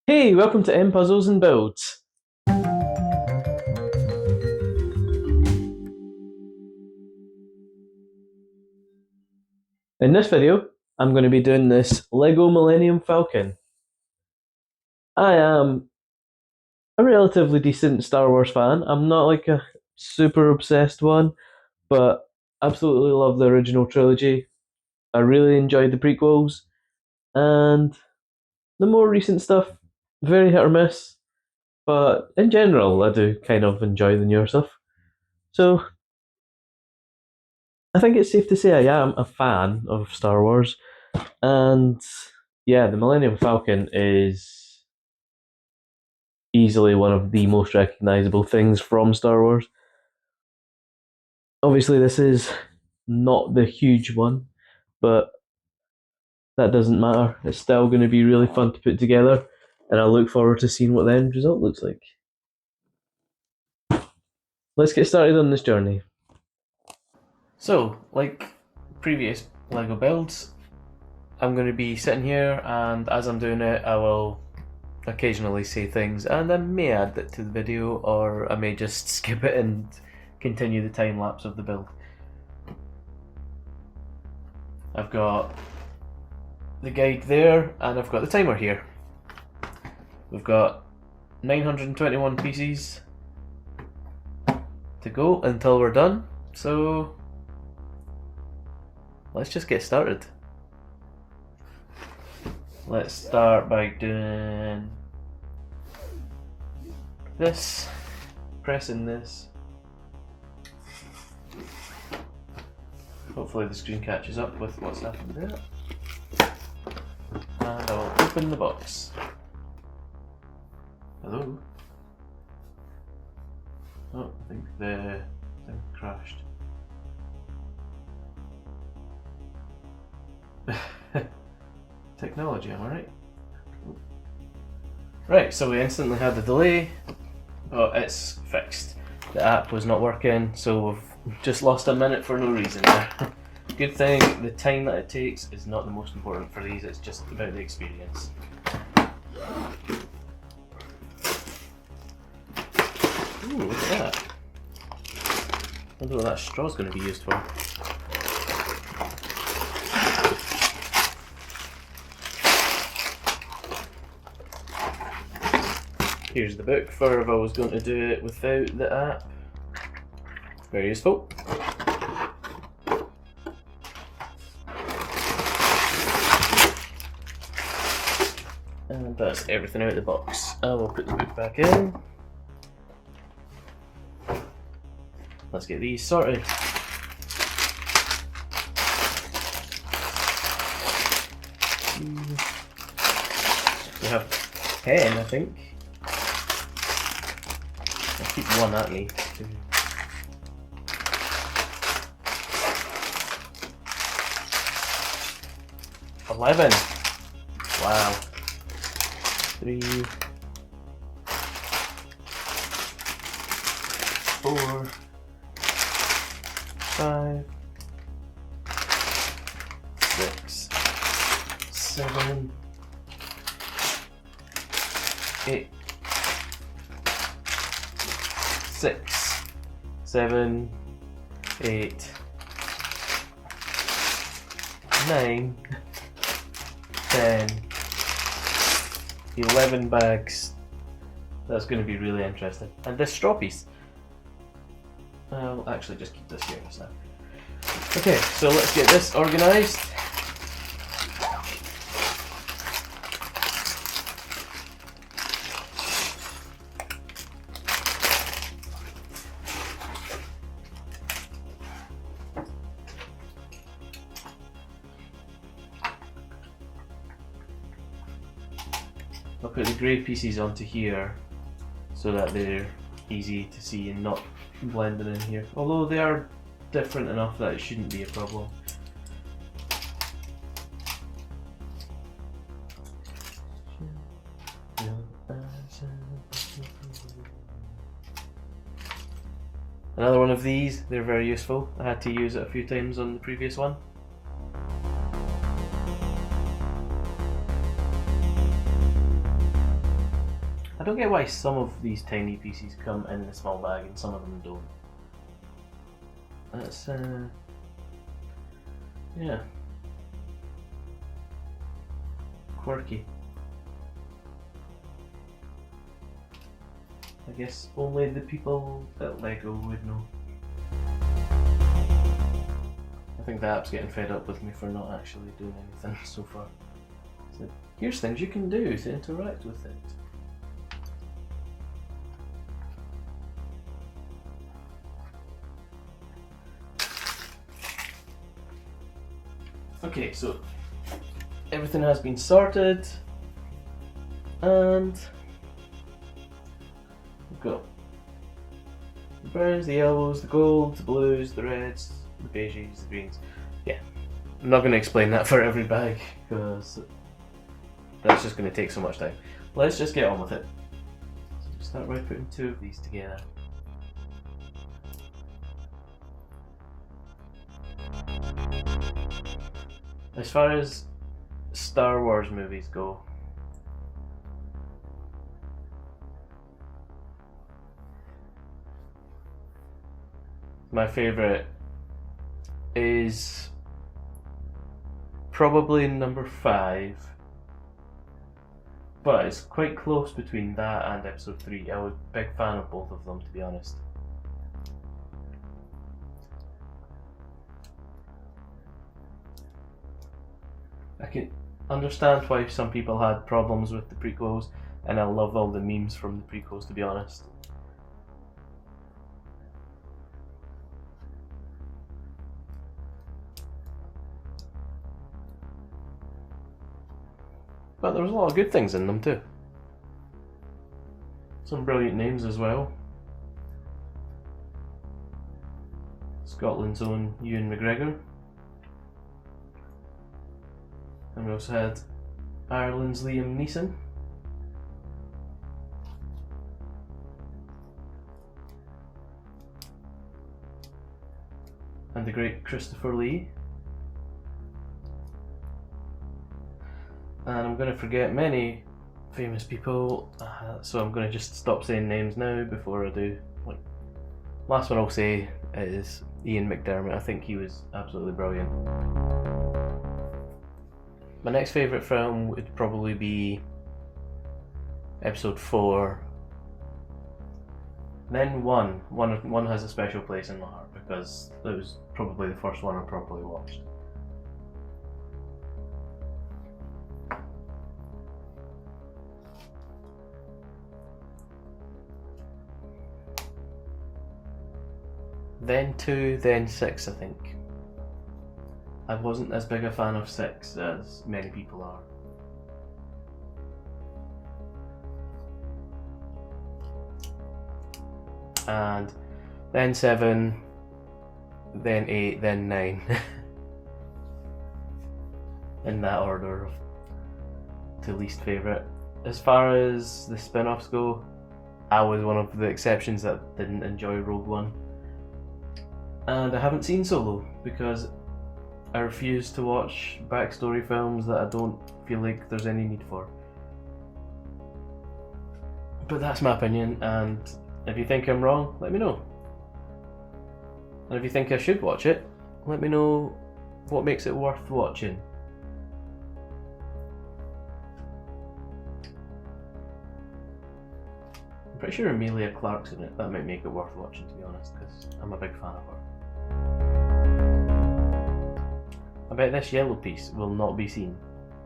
Hey, welcome to M Puzzles and Builds. In this video, I'm going to be doing this Lego Millennium Falcon. I am a relatively decent Star Wars fan. I'm not like a super obsessed one, but absolutely love the original trilogy. I really enjoyed the prequels, and the more recent stuff, very hit or miss. But in general, I do kind of enjoy the newer stuff. So I think it's safe to say I am a fan of Star Wars. And yeah, the Millennium Falcon is easily one of the most recognizable things from Star Wars. Obviously, this is not the huge one, but that doesn't matter. It's still going to be really fun to put together, and I look forward to seeing what the end result looks like. Let's get started on this journey. So, like previous Lego builds, I'm going to be sitting here, and as I'm doing it, I will occasionally say things, and I may add that to the video, or I may just skip it and continue the time lapse of the build. I've got the guide there, and I've got the timer here. We've got 921 pieces to go until we're done, so let's just get started. Let's start by doing this, pressing this. Hopefully the screen catches up with what's happened there. And I'll open the box. Hello? Oh, I think the thing crashed. Technology, am I right? Right, so we instantly had the delay. Oh, it's fixed. The app was not working, so we've just lost a minute for no reason there. Good thing, the time that it takes is not the most important for these, it's just about the experience. Ooh, look at that. I wonder what that straw's going to be used for. Here's the book for if I was going to do it without the app. Very useful. And that's everything out of the box. I will put the book back in. Let's get these sorted. We have 10, I think. I'll keep one at me. 11. Wow. 3, 4, 5, 6, 7, 8, 6, 7, 8, 9, 10, 11 bags. That's going to be really interesting. And this straw piece. I'll actually just keep this here just now. Okay, so let's get this organised. I'll put the grey pieces onto here so that they're easy to see and not blending in here. Although they are different enough that it shouldn't be a problem. Another one of these, they're very useful. I had to use it a few times on the previous one. don't get why some of these tiny pieces come in a small bag and some of them don't. That's yeah, quirky. I guess only the people at LEGO would know. I think the app's getting fed up with me for not actually doing anything so far. So here's things you can do to interact with it. Okay, so everything has been sorted, and we've got the browns, the yellows, the golds, the blues, the reds, the beiges, the greens. Yeah, I'm not going to explain that for every bag because that's just going to take so much time. Let's just get on with it. So start by putting two of these together. As far as Star Wars movies go, my favourite is probably number 5, but it's quite close between that and episode 3. I was a big fan of both of them, to be honest. I can understand why some people had problems with the prequels, and I love all the memes from the prequels, to be honest. But there was a lot of good things in them too. Some brilliant names as well. Scotland's own Ewan McGregor. And we also had Ireland's Liam Neeson. And the great Christopher Lee. And I'm going to forget many famous people, so I'm going to just stop saying names now before I do. Last one I'll say is Ian McDiarmid. I think he was absolutely brilliant. My next favourite film would probably be episode 4. Then 1. One has a special place in my heart because it was probably the first one I properly watched. Then 2, then 6, I think. I wasn't as big a fan of 6 as many people are. And then 7, then 8, then 9. In that order to least favourite. As far as the spin-offs go, I was one of the exceptions that didn't enjoy Rogue One. And I haven't seen Solo because I refuse to watch backstory films that I don't feel like there's any need for. But that's my opinion, and if you think I'm wrong, let me know. And if you think I should watch it, let me know what makes it worth watching. I'm pretty sure Emilia Clarke's in it. That might make it worth watching, to be honest, because I'm a big fan of her. I bet this yellow piece will not be seen.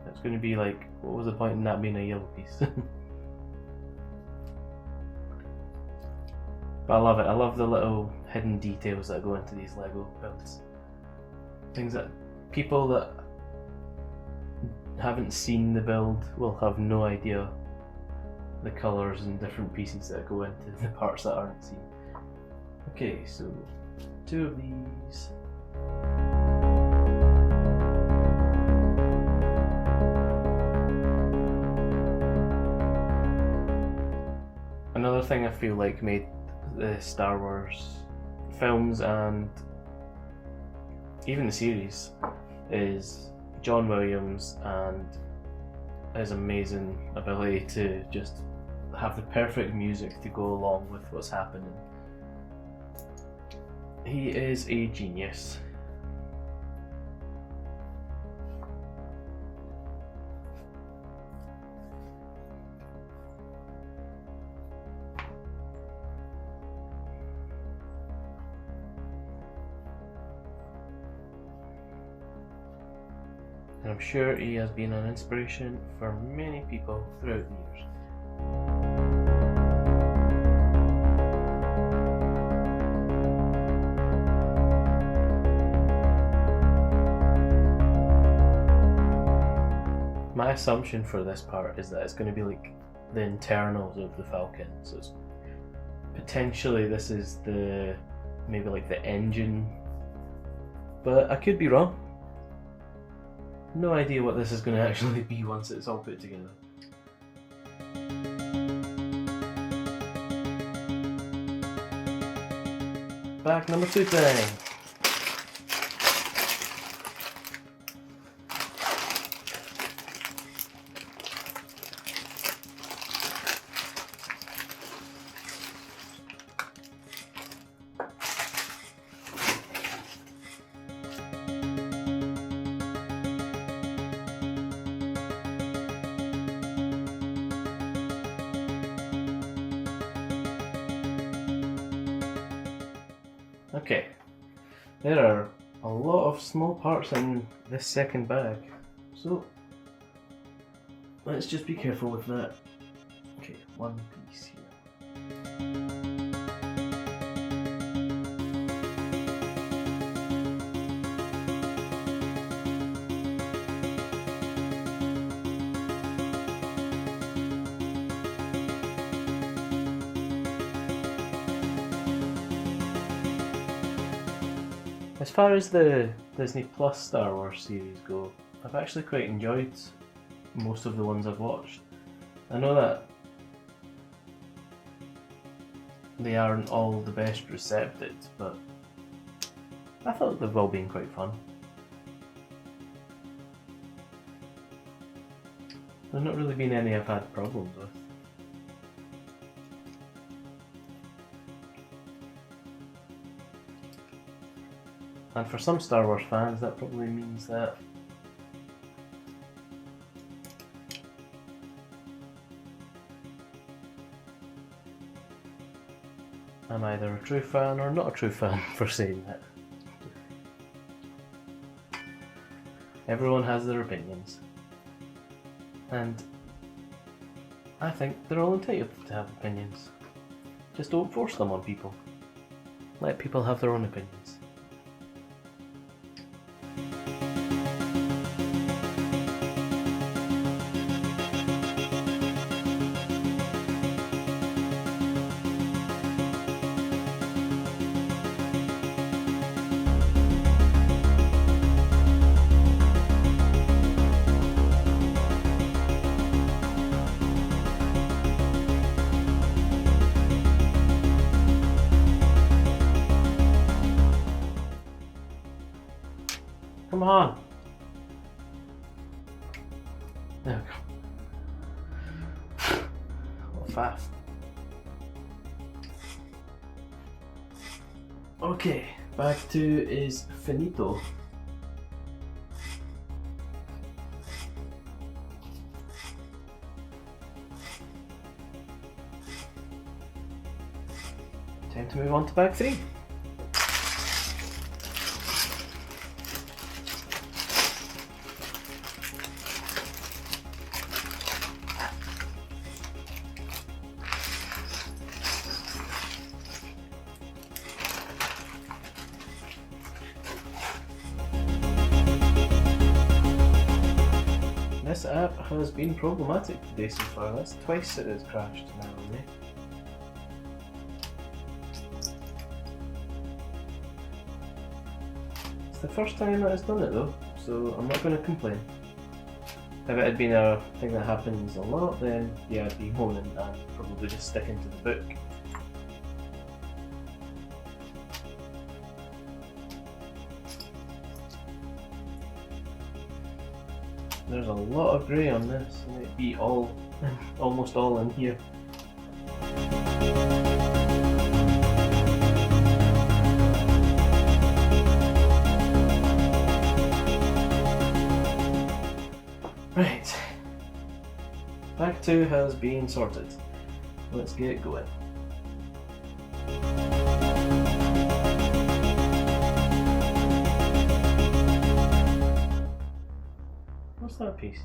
It's going to be like, what was the point in that being a yellow piece? But I love it. I love the little hidden details that go into these Lego builds. Things that people that haven't seen the build will have no idea the colours and different pieces that go into the parts that aren't seen. Okay, so 2 of these. Another thing I feel like made the Star Wars films and even the series is John Williams and his amazing ability to just have the perfect music to go along with what's happening. He is a genius. And I'm sure he has been an inspiration for many people throughout the years. My assumption for this part is that it's going to be like the internals of the Falcon. So it's potentially this is maybe like the engine, but I could be wrong. No idea what this is going to actually be once it's all put together. Bag number 2 thing. Okay, there are a lot of small parts in this second bag, so let's just be careful with that. Okay, one piece here. As far as the Disney Plus Star Wars series go, I've actually quite enjoyed most of the ones I've watched. I know that they aren't all the best received, but I thought they've all been quite fun. There's not really been any I've had problems with. And for some Star Wars fans, that probably means that I'm either a true fan or not a true fan for saying that. Everyone has their opinions. And I think they're all entitled to have opinions. Just don't force them on people. Let people have their own opinions. Come on! There we go. Oh, fast. Okay, bag 2 is finito. Time to move on to bag 3. This app has been problematic today so far. That's twice it has crashed now on me. It's the first time that it's done it though, so I'm not going to complain. If it had been a thing that happens a lot, then yeah, I'd be moaning and probably just sticking to the book. There's a lot of grey on this, and it'd be almost all in here. Right. Pack 2 has been sorted. Let's get going. What's that piece?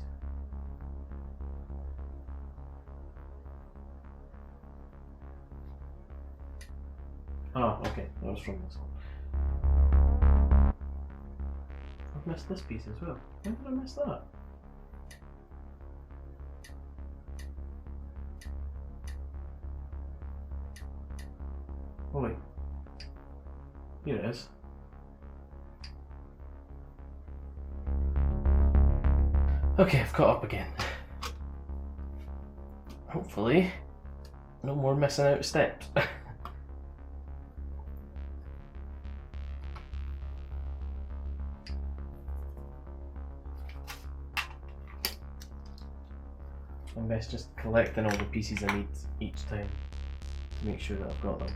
Oh, okay, that was from this one. I've missed this piece as well. When did I miss that? Oh wait. Here it is. Okay, I've caught up again. Hopefully, no more missing out steps. I'm best just collecting all the pieces I need each time to make sure that I've got them.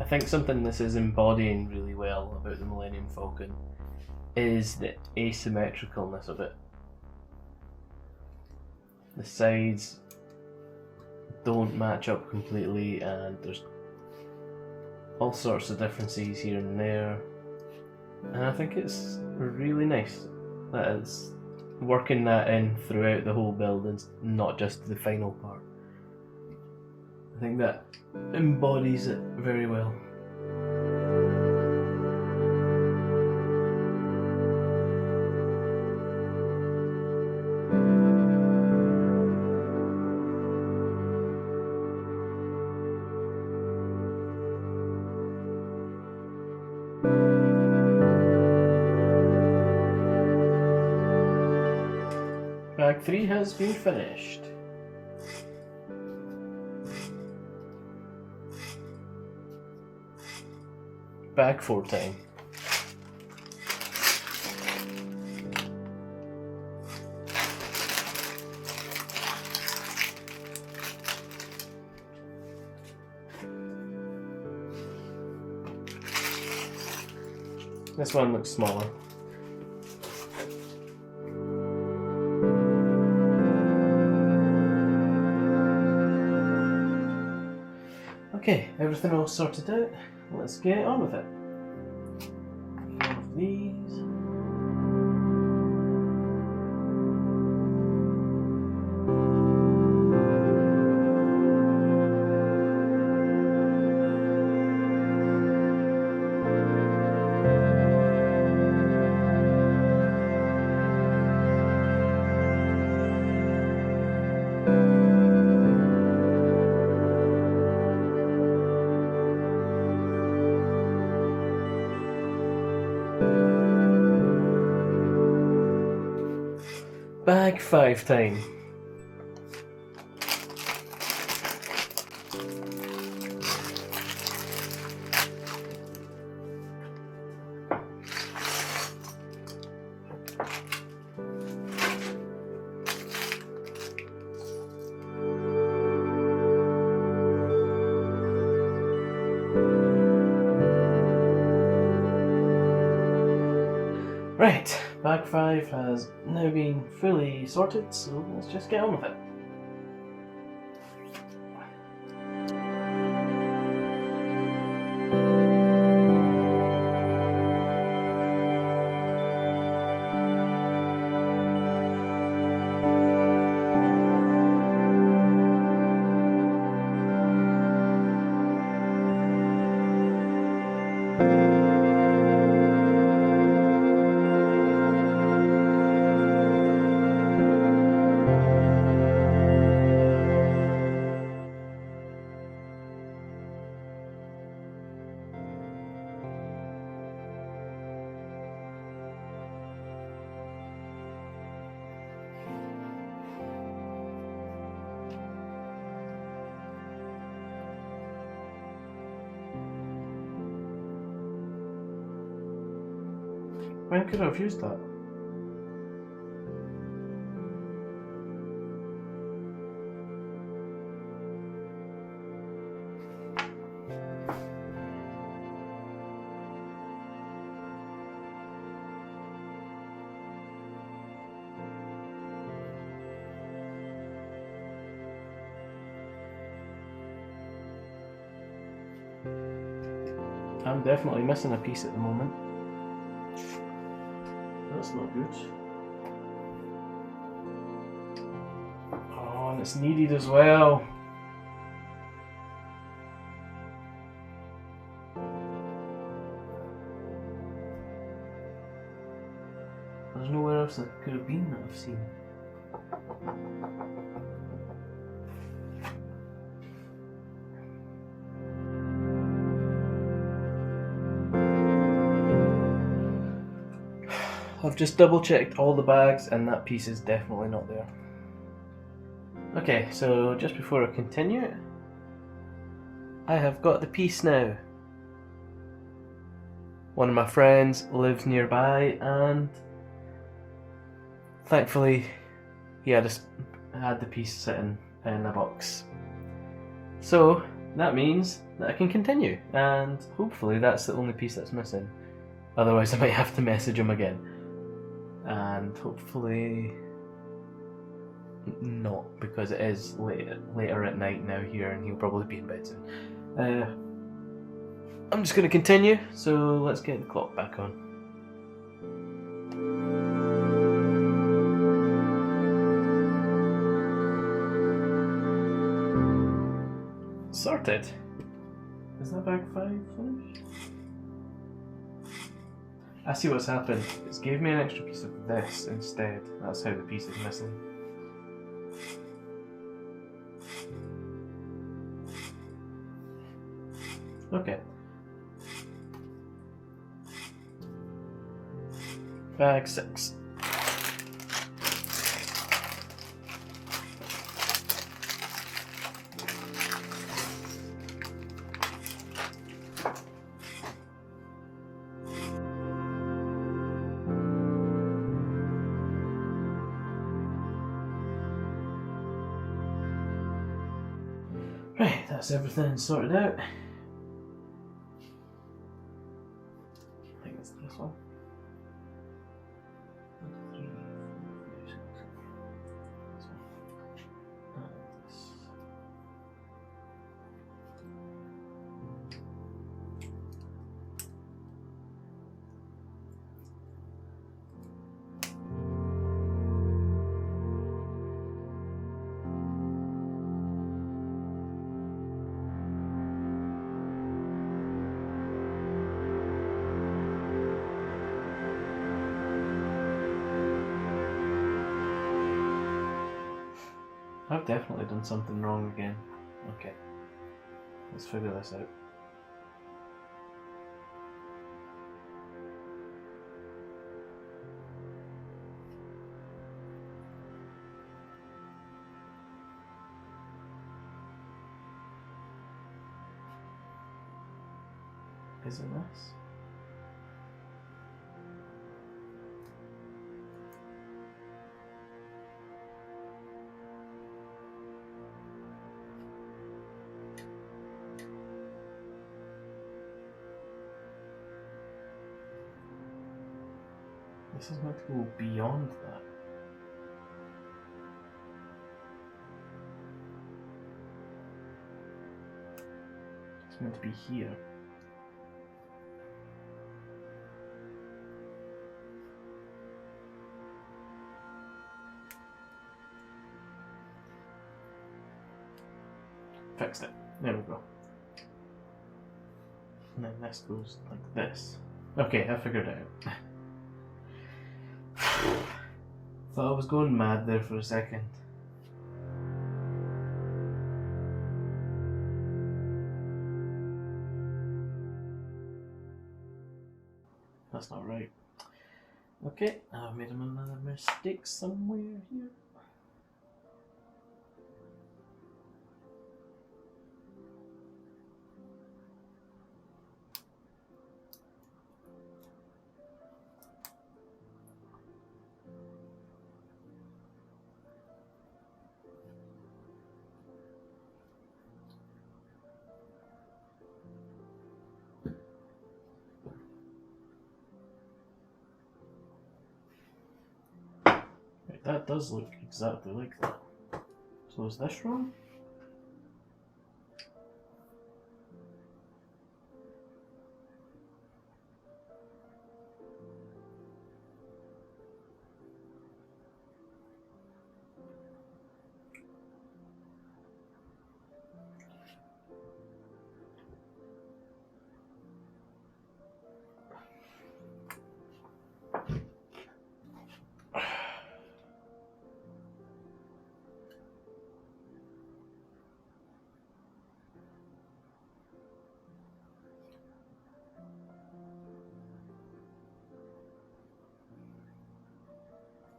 I think something this is embodying really well about the Millennium Falcon is the asymmetricalness of it. The sides don't match up completely, and there's all sorts of differences here and there. And I think it's really nice that it's working that in throughout the whole build and not just the final part. I think that embodies it very well. Bag 3 has been finished. Bag 4 time. This one looks smaller. Okay, everything all sorted out. Let's get on with it. One of these. Bag 5 time. Right, bag 5 has now been fully sorted, so let's just get on with it. When could I have used that? I'm definitely missing a piece at the moment. That's not good. Oh, and it's needed as well. There's nowhere else that could have been that I've seen. I've just double checked all the bags and that piece is definitely not there. Okay, so just before I continue, I have got the piece now. One of my friends lives nearby and thankfully he had the piece sitting in a box. So that means that I can continue, and hopefully that's the only piece that's missing. Otherwise I might have to message him again. And hopefully not, because it is later at night now here and he'll probably be in bed soon. I'm just going to continue, so let's get the clock back on. Sorted. Is that bag 5 finished? I see what's happened. It's gave me an extra piece of this instead. That's how the piece is missing. Okay. Bag 6. Right, that's everything sorted out. I think it's this one. 1, 2, 3, 4, 5, 6. This one. And this. I've definitely done something wrong again. Okay, let's figure this out. Isn't this? This is meant to go beyond that. It's meant to be here. Fixed it. There we go. And then this goes like this. Okay, I figured it out. Thought I was going mad there for a second. That's not right. Okay, I've made another mistake somewhere here. That does look exactly like that. So is this wrong?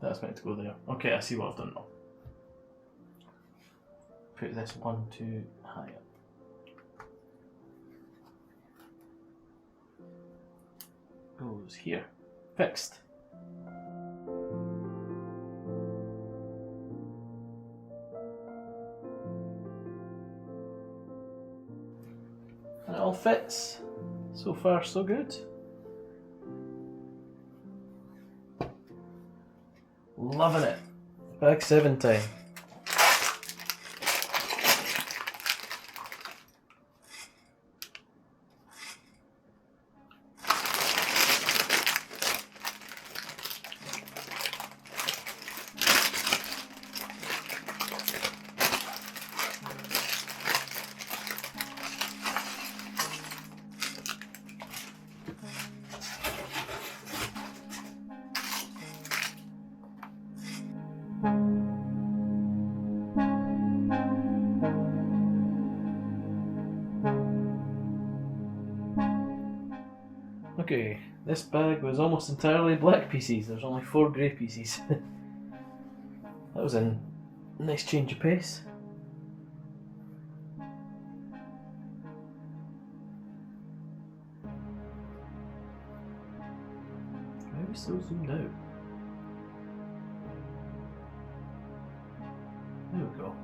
That's meant to go there. Okay, I see what I've done now. Put this 1 too high up. Goes here. Fixed. And it all fits. So far, so good. Loving it. Bag 7 time. Okay, this bag was almost entirely black pieces. There's only 4 grey pieces. That was a nice change of pace. Why are we so zoomed out? There we go.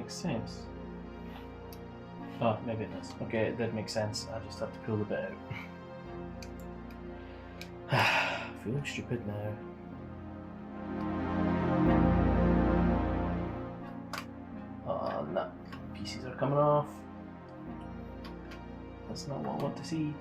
Sense. Oh, maybe it does. Okay, it did make sense. I just have to pull the bit out. Feeling stupid now. Oh, no. Pieces are coming off. That's not what I want to see.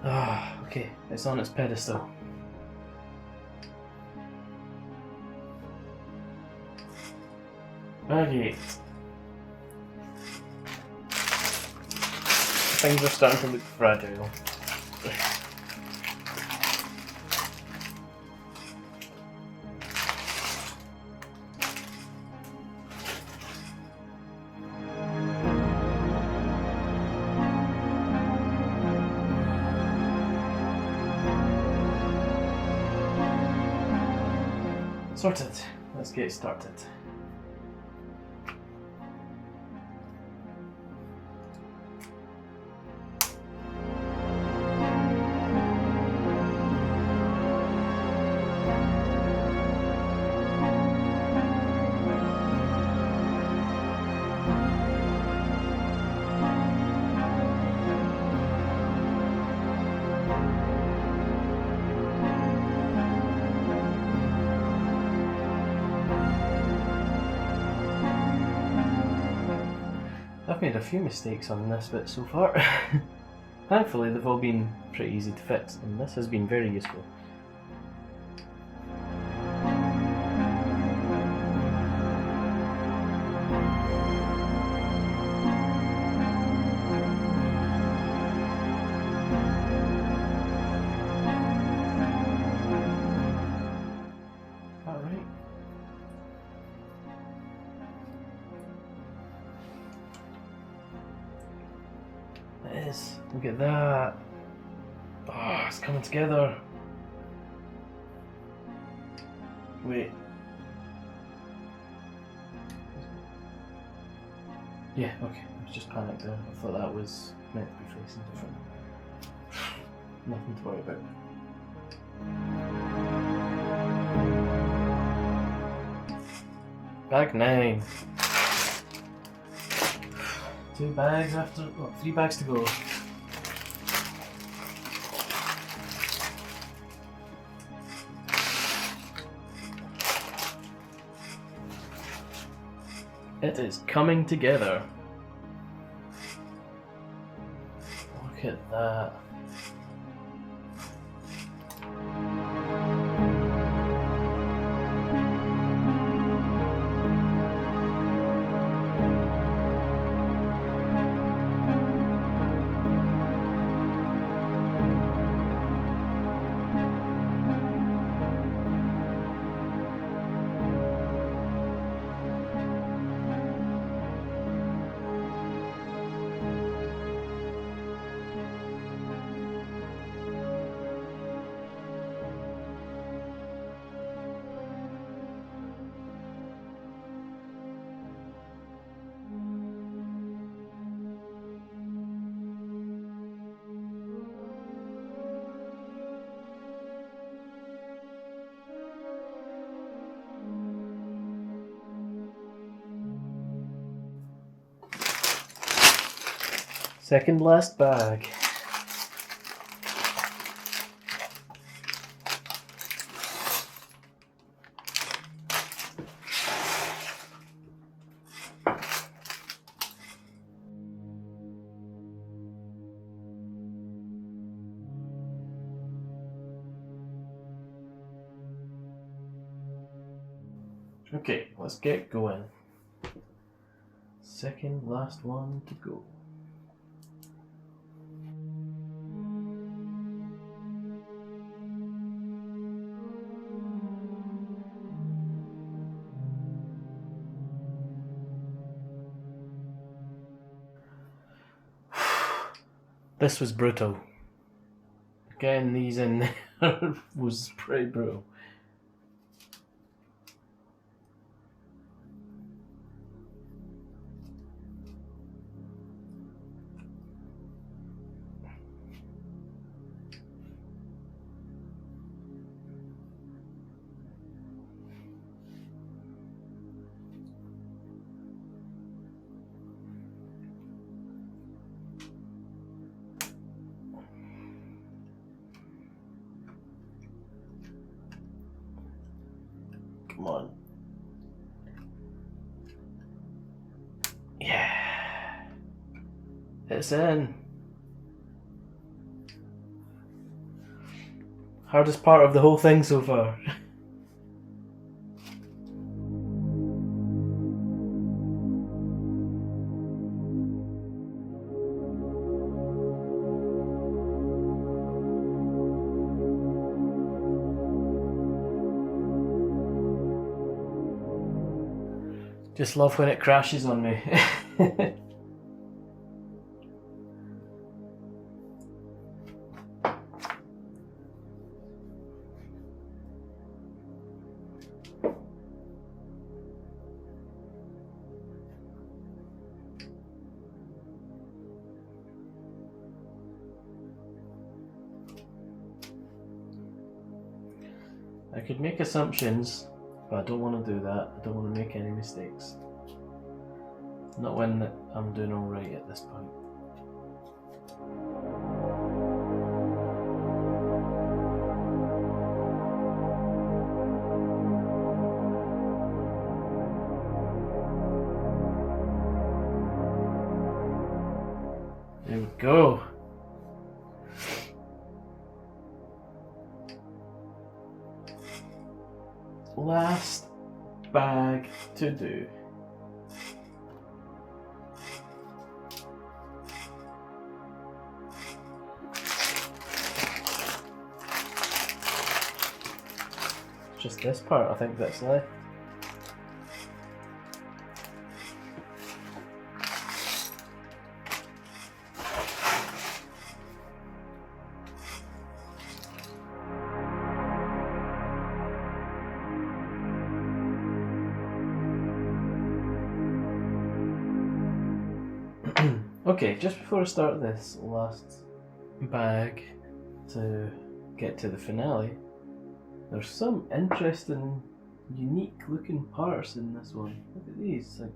Ah, okay, it's on its pedestal. Okay. Things are starting to look fragile. Sorted. Let's get started. I've made a few mistakes on this bit so far. Thankfully they've all been pretty easy to fix, and this has been very useful. Alright. It is. Look at that. Oh, it's coming together. Wait. Yeah, okay. I was just panicked there. I thought that was meant to be facing different. Nothing to worry about. Bag 9. 2 bags after, 3 bags to go. It is coming together. Look at that. Second last bag. Okay, let's get going. Second last one to go. This was brutal. Getting these in there was pretty brutal. Come on. Yeah. It's in. Hardest part of the whole thing so far. Just love when it crashes on me. I could make assumptions, but I don't want to do that. I don't want to make any mistakes. Not when I'm doing alright at this point. There we go. Last bag to do. Just this part, I think, that's left. Okay, just before I start this last bag to get to the finale, there's some interesting, unique looking parts in this one. Look at these, like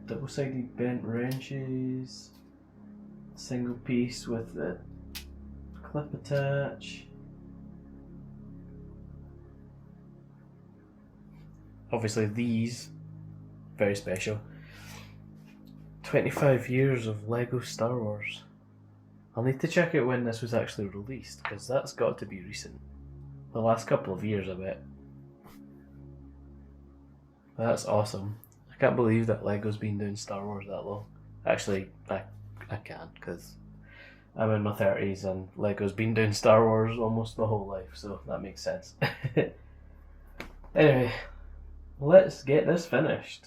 double-sided bent wrenches, single piece with the clip attach. Obviously these, very special. 25 years of Lego Star Wars. I'll need to check out when this was actually released, because that's got to be recent. The last couple of years, I bet. That's awesome. I can't believe that Lego's been doing Star Wars that long. Actually, I can, because I'm in my 30s and Lego's been doing Star Wars almost my whole life, so that makes sense. Anyway, let's get this finished.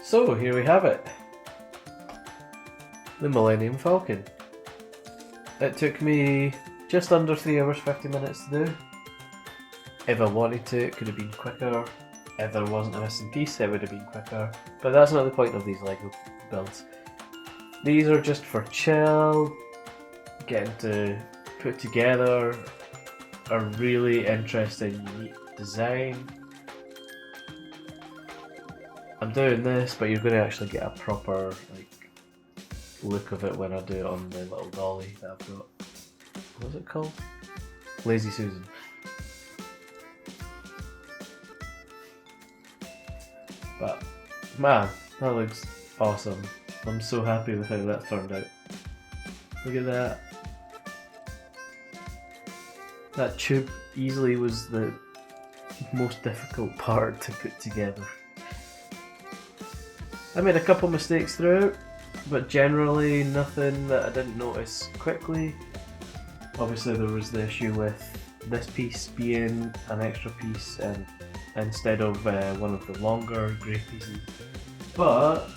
So here we have it, the Millennium Falcon. It took me just under 3 hours 50 minutes to do. If I wanted to, it could have been quicker. If there wasn't a missing piece, it would have been quicker. But that's not the point of these Lego builds. These are just for chill, getting to put together a really interesting, unique design. I'm doing this, but you're going to actually get a proper look of it when I do it on the little dolly that I've got. What's it called? Lazy Susan. But man, that looks awesome. I'm so happy with how that turned out. Look at that. That tube easily was the most difficult part to put together. I made a couple mistakes throughout, but generally nothing that I didn't notice quickly. Obviously there was the issue with this piece being an extra piece and instead of one of the longer grey pieces. But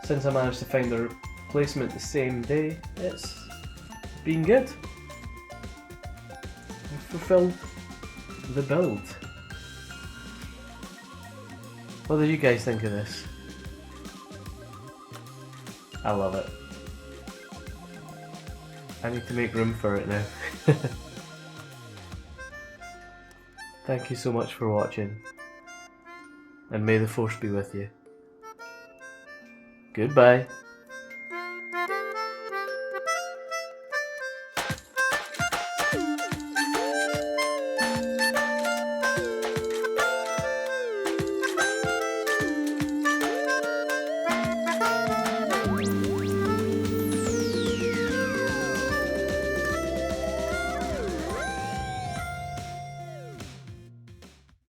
since I managed to find the replacement the same day, it's been good. I've fulfilled the build. What did you guys think of this? I love it. I need to make room for it now. Thank you so much for watching, and may the Force be with you. Goodbye.